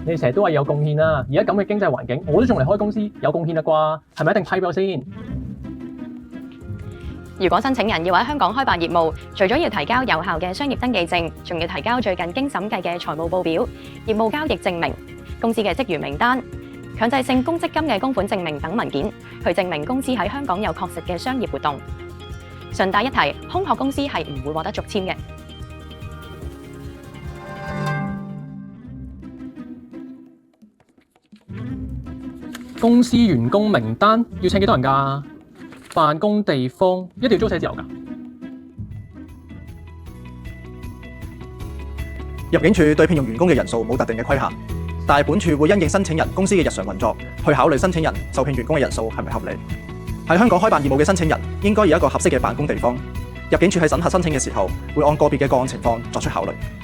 你成日都話有貢獻啦，而家咁嘅經濟環境，我都仲嚟開公司，有貢獻啦啩？係咪一定批俾我先？如果申請人要喺香港開辦業務，除咗要提交有效嘅商業登記證，仲要提交最近經審計嘅財務報表、業務交易證明、公司嘅職員名單、強制性公積金嘅供款證明等文件，去證明公司喺香港有確實嘅商業活動。順帶一提，空殼公司係唔會獲得續簽嘅。公司員工名單要請幾多人㗎？辦公地方一定要租寫字樓㗎？入境處對聘用員工嘅人數冇特定嘅規限，但係本處會因應申請人公司嘅日常運作，去考慮申請人受聘員工嘅人數係咪合理。喺香港開辦業務嘅申請人應該有一個合適嘅辦公地方。入境處喺審核申請嘅時候，會按個別嘅個案情況作出考慮。